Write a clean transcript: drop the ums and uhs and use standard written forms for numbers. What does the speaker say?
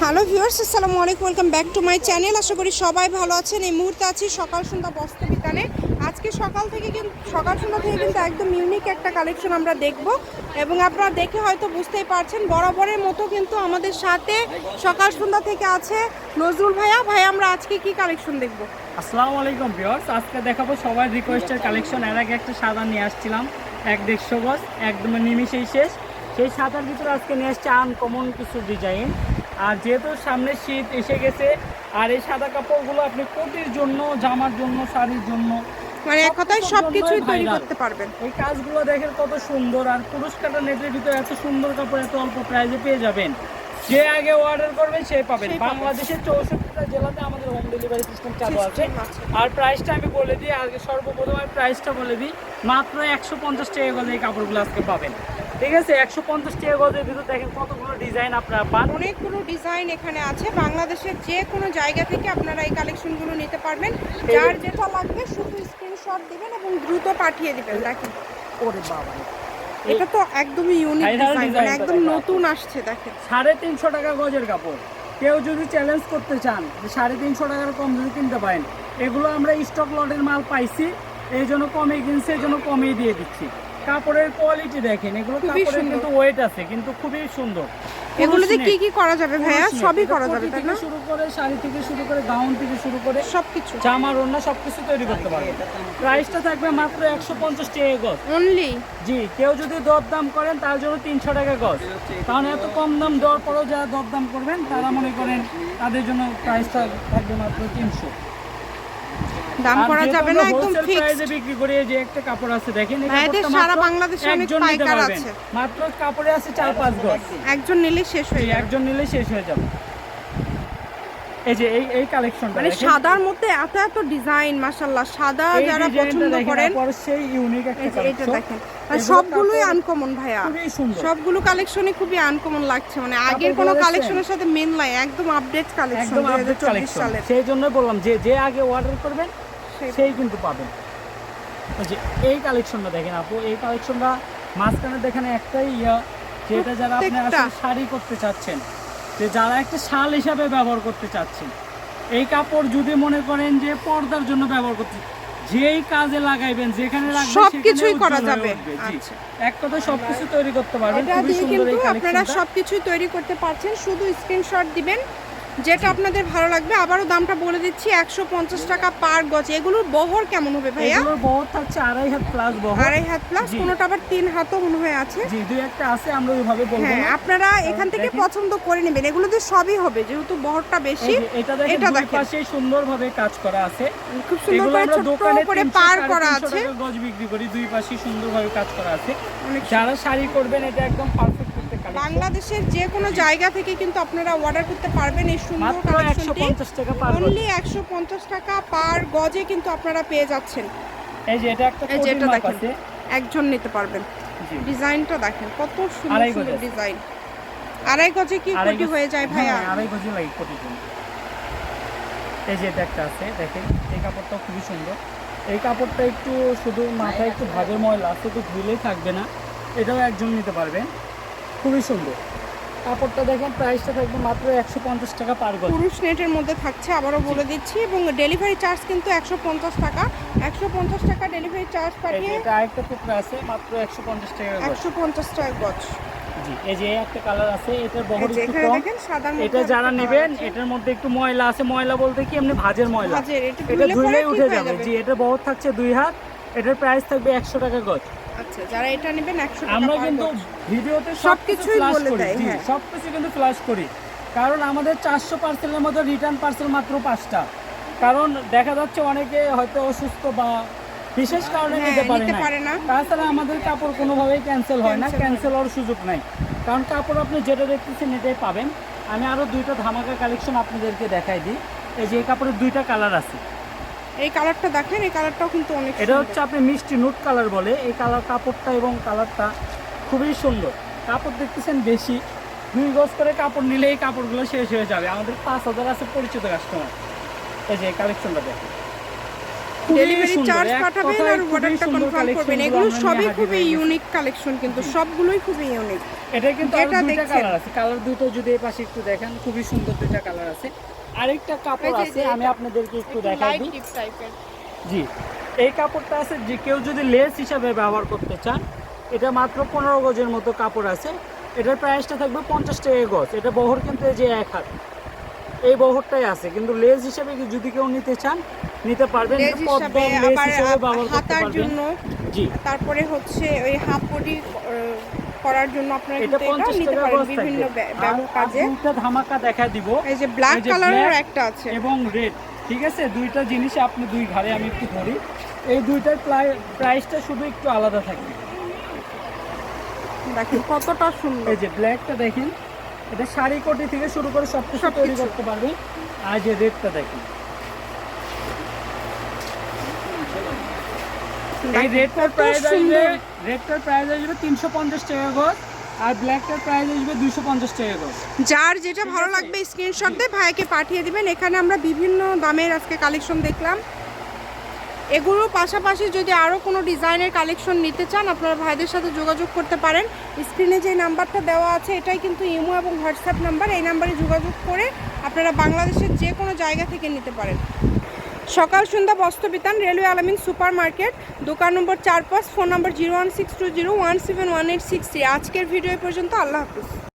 Hello viewers, আসসালামু আলাইকুম, welcome back to my channel. আশা করি সবাই ভালো আছেন। এই মুহূর্তে আছি সকাল সন্ধ্যা বস্ত্র বিতানে। আজকে সকাল সন্ধ্যা থেকে কিন্তু একদম ইউনিক একটা কালেকশন আমরা দেখব এবং আপনারা দেখে হয়তো বুঝতেই পারছেন, বরাবরের মতো কিন্তু আমাদের সাথে সকাল সন্ধ্যা থেকে আছে নজরুল ভাইয়া। আমরা আজকে কি কালেকশন দেখব? আসসালামু আলাইকুম ভিউয়ার্স, আজকে দেখাবো সবার রিকোয়েস্টের কালেকশন। এর আগে একটা সাদা নিয়ে আসছিলাম 1-150 গজ, একদম নিমিশেই শেষ। সেই সাদার ভিতরে আজকে নিয়ে আসছে আনকমন কিছু ডিজাইন। আর যেহেতু সামনে শীত এসে গেছে, আর এই সাদা কাপড়গুলো আপনি কোটির জন্য, জামার জন্য, শাড়ির জন্য, মানে এক কথায় সবকিছুই তৈরি করতে পারবেন। এই কাজগুলো দেখেন কত সুন্দর। আর পুরুষ কাটা নেটের ভিতরে এত সুন্দর কাপড় এত অল্প প্রাইসে পেয়ে যাবেন। যে আগে অর্ডার করবেন সেই পাবেন। বাংলাদেশের 64টা জেলাতে আমাদের হোম ডেলিভারি সিস্টেম চালু আছে। আর প্রাইসটা আমি বলে দিই, আগে সর্বপ্রথম আমি প্রাইসটা বলে দিই, মাত্র 150 টাকা গজে এই কাপড়গুলো আজকে পাবেন। ঠিক আছে, 150 টাকা গজের ভিতরে দেখেন কতগুলো ডিজাইন আপনারা পান। অনেকগুলো ডিজাইন এখানে আছে। বাংলাদেশের যে কোনো জায়গা থেকে আপনারা এই কালেকশনগুলো নিতে পারবেন। যার যেটা লাগবে শুধু স্ক্রিনশট দিবেন এবং দ্রুত পাঠিয়ে দিবেন। দেখেন, ওরে বাবা, এটা তো একদমই ইউনিক ডিজাইন, মানে একদম নতুন আসছে। দেখেন, 350 টাকা গজের কাপড়। কেউ যদি চ্যালেঞ্জ করতে চান যে 350 টাকার কম যদি কিনতে পারেন, এগুলো আমরা স্টক লটের মাল পাইছি, এই জন্য কমে কিনছি, এই জন্য কমেই দিয়ে দিচ্ছি। কাপড়ের কোয়ালিটি দেখেন, এগুলো কাপড়ের কিন্তু ওয়েট আছে, কিন্তু খুবই সুন্দর। এগুলোতে কি কি করা যাবে ভাইয়া? সবই করা যাবে, তাই না? শুরু করে শাড়ি থেকে শুরু করে গাউন থেকে শুরু করে সবকিছু, জামা ওড়না সবকিছু তৈরি করতে পারবেন। প্রাইসটা থাকবে মাত্র 150 টাকা গজ অনলি। জি, কেউ যদি দরদাম করেন তার জন্য 300 টাকা গজ। কারণ এত কম দাম দেওয়ার পরেও যারা দরদাম করবেন তারা মনে করেন তাদের জন্য প্রাইসটা থাকবে মাত্র 300। দাম করা যাবে না, একদম ফিক্সড প্রাইসে বিক্রি করে। যে একটা কাপড় আছে দেখেন, এই ভাইদের কাপড়টা সারা মাত্র বাংলাদেশে অনেক একজন নিতে পাইকার পারবেন। আছে। মাত্র কাপড়ে আছে 4-5 গজ, একজন নিলে শেষ হয়ে যাবে। একজন নিলে শেষ হয়ে যাবে। এই যে এই কালেকশনটা মানে সাদার মধ্যে এত এত ডিজাইন, মাশাআল্লাহ। সাদা যারা পছন্দ করেন, সেই ইউনিক একটা এটা কালেকশন দেখেন, সবগুলোই আনকমন ভাইয়া। খুবই সুন্দর, সবগুলো কালেকশনই খুবই আনকমন লাগছে। মানে আগের কোনো কালেকশনের সাথে মিল নাই, একদম আপডেট কালেকশন, একদম আপডেট 2024 কালেকশন। সালের। সেই জন্য বললাম যে আগে অর্ডার করবেন সেই কিন্তু পাবেন। যে এই কালেকশনটা দেখেন আপু, এই কালেকশনটা মাঝখানে দেখেন একটাই যেটা যারা আপনি আসলে শাড়ি করতে চাচ্ছেন, যে যারা একটা শাল হিসাবে ব্যবহার করতে চাচ্ছেন, এই কাপড় যদি মনে করেন যে পর্দার জন্য ব্যবহার করতে, যেই কাজে লাগাইবেন, যেখানে রাখবেন সবকিছুই করা যাবে। আচ্ছা, এক কথায় সবকিছু তৈরি করতে পারবেন। এটা দিয়ে কিন্তু আপনারা সবকিছুই তৈরি করতে পারছেন। শুধু স্ক্রিনশট দিবেন যেটা আপনাদের ভালো লাগবে। আবারও দামটা বলে দিচ্ছি, 150 টাকা পার গজ। এগুলোর বহর কেমন হবে ভাইয়া? এগুলোর বহর থাকছে 2.5 হাত প্লাস বহর। 2.5 হাত প্লাস, কোনোটা আবার 3 হাতও মনে হয় আছে। জি, দুই একটা আছে, আমরা ওইভাবে বলবো না। হ্যাঁ, আপনারা এখান থেকে পছন্দ করে নেবেন। এগুলোতে সবই হবে, যেহেতু বহরটা বেশি। এটা দেখেন দুই পাশে সুন্দরভাবে কাজ করা আছে, খুব সুন্দর করে ছোট করে পার করা আছে। গজ বিক্রি করি, দুই পাশে সুন্দরভাবে কাজ করা আছে। যারা শাড়ি করবেন এটা একদম পারফেক্ট করতে কালেকশন। বাংলাদেশের যে কোনো জায়গা থেকে কিন্তু আপনারা অর্ডার করতে পারবেন এই সুন্দর কালেকশনটি। 150 টাকা পার গজ, অনলি 150 টাকা পার গজে কিন্তু আপনারা পেয়ে যাচ্ছেন। এই যে এটা একটা যেটা মাপ দেখেন, আছে, একজন নিতে পারবেন। ডিজাইনটা দেখেন কত সুন্দর সুন্দর ডিজাইন। 2.5 গজে কি কোটি হয়ে যায় ভাইয়া? 2.5 গজে লাগে কোটির জন্য। এই যে এটা একটা আছে দেখেন, এই কাপড়টা খুবই সুন্দর। এই কাপড়টা একটু শুধু মাথায় একটু ভাগের ময়লা আছে, তো ধুলেই থাকবে না। এটাও একজন নিতে পারবেন, খুবই সুন্দর। কাপড়টা দেখেন, প্রাইসটা থাকবে মাত্র 150 টাকা পার গজ। পুরুষ নেটের মধ্যে থাকছে, আবারও বলে দিচ্ছি। এবং ডেলিভারি চার্জ কিন্তু 150 টাকা। 150 টাকা ডেলিভারি চার্জ পাঠিয়ে। এটা আরেকটা টুকরা আছে, মাত্র 150 টাকা গজ। 150 টাকা গজ। জি, এই যে একটা কালার আছে, এটার বহর একটু এখানে কম। দেখেন সাদার মধ্যে এটা যারা নেবেন, এটার মধ্যে একটু ময়লা আছে। ময়লা বলতে কি এমনি ভাজের ময়লা, এটা ধুইলেই উঠে যাবে। জি, এটা বহর থাকছে 2 হাত। এটার প্রাইস থাকবে 100 টাকা গজ। আচ্ছা, যারা এটা নেবেন 100 টাকা। আমরা কিন্তু ভিডিওতে সবকিছু বলে দেই। জি, সবকিছু কিন্তু ফ্ল্যাশ করি, কারণ আমাদের 400 পার্সেলের মধ্যে রিটার্ন পার্সেল মাত্র 5টা। কারণ দেখা যাচ্ছে অনেকে হয়তো অসুস্থ বা বিশেষ কারণে নিতে পারে না। তাছাড়া আমাদের কাপড় কোনোভাবেই ক্যান্সেল হয় না, ক্যান্সেল হওয়ার সুযোগ নাই। কারণ কাপড় আপনি যেটা দেখতেছেন এটাই পাবেন। আমি আরও 2টা ধামাকা কালেকশন আপনাদেরকে দেখাই দিই। এই যে এই কাপড়ের 2টা কালার আছে। এই কালারটা দেখেন, এই কালারটাও কিন্তু অনেক সুন্দর। এটা হচ্ছে আপনি মিষ্টি নুট কালার বলে। এই কালার, কাপড়টা এবং কালারটা খুবই সুন্দর। কাপড় দেখতেছেন বেশি, 2 গজ করে কাপড় নিলে এই কাপড়গুলো শেষ হয়ে যাবে। আমাদের 5000 আছে পরিচিত কাস্টমার। এই যে কালেকশনটা দেখেন, ডেলিভারি চার্জ পাঠাবেন আর অর্ডারটা কনফার্ম করবেন। এগুলো সবই খুবই ইউনিক কালেকশন, কিন্তু সবগুলোই খুবই ইউনিক। এটা কিন্তু আরো দুইটা কালার আছে, কালার দুটো যদি এই পাশে একটু দেখেন, খুবই সুন্দর দুইটা কালার আছে। আরেকটা কাপড় আছে, আমি আপনাদেরকে একটু দেখাই দিই। জি, এই কাপড়টা আছে যে কেউ যদি লেস হিসাবে ব্যবহার করতে চান, এটা মাত্র 15 গজের মতো কাপড় আছে। এটার প্রাইসটা থাকবে 50 টাকা গজ। এটা বহর কিন্তু এই যে 1 হাত, এই বহরটাই আছে, কিন্তু লেস হিসাবে যদি কেউ নিতে চান নিতে পারবেন। লেস হিসাবে আবার হাতার জন্য, জি, তারপরে হচ্ছে ওই হাফ বডি করার জন্য আপনারা এটা কিন্তু এটা 50 নিতে টাকা পারেন গজ বিভিন্ন থাকবে। ব্যবহার কাজে। দুটো ধামাকা দেখা দিব, এই যে ব্ল্যাক কালারের একটা আছে এবং রেড, ঠিক আছে? দুইটা জিনিস আপনি দুই ঘাড়ে আমি একটু ধরি, এই দুইটার প্রাইসটা শুধু একটু আলাদা থাকবে। দেখেন কতটা সুন্দর। এই যে ব্ল্যাকটা দেখেন, এটা শাড়ি কোটি থেকে শুরু করে সবকিছু তৈরি করতে পারবেন। আর যে রেডটা দেখেন, এই রেডটার প্রাইস আসবে 350 টাকা গজ, আর ব্ল্যাকটার প্রাইস আসবে 250 টাকা গজ। যার যেটা ভালো লাগবে স্ক্রিনশট দিয়ে ভাইকে পাঠিয়ে দিবেন। এখানে আমরা বিভিন্ন দামের আজকে কালেকশন দেখলাম। এগুলো পাশাপাশি যদি আরও কোনো ডিজাইনের কালেকশন নিতে চান, আপনারা ভাইদের সাথে যোগাযোগ করতে পারেন। স্ক্রিনে যে নাম্বারটা দেওয়া আছে এটাই কিন্তু ইমো এবং হোয়াটসঅ্যাপ নাম্বার। এই নাম্বারে যোগাযোগ করে আপনারা বাংলাদেশের যে কোনো জায়গা থেকে নিতে পারেন। সকাল সন্ধ্যা বস্ত্রবিতান, রেলওয়ে আলামিন সুপার মার্কেট, দোকান নম্বর 4-5, ফোন নম্বর 01620171863। আজকের ভিডিও পর্যন্ত, আল্লাহ হাফিজ।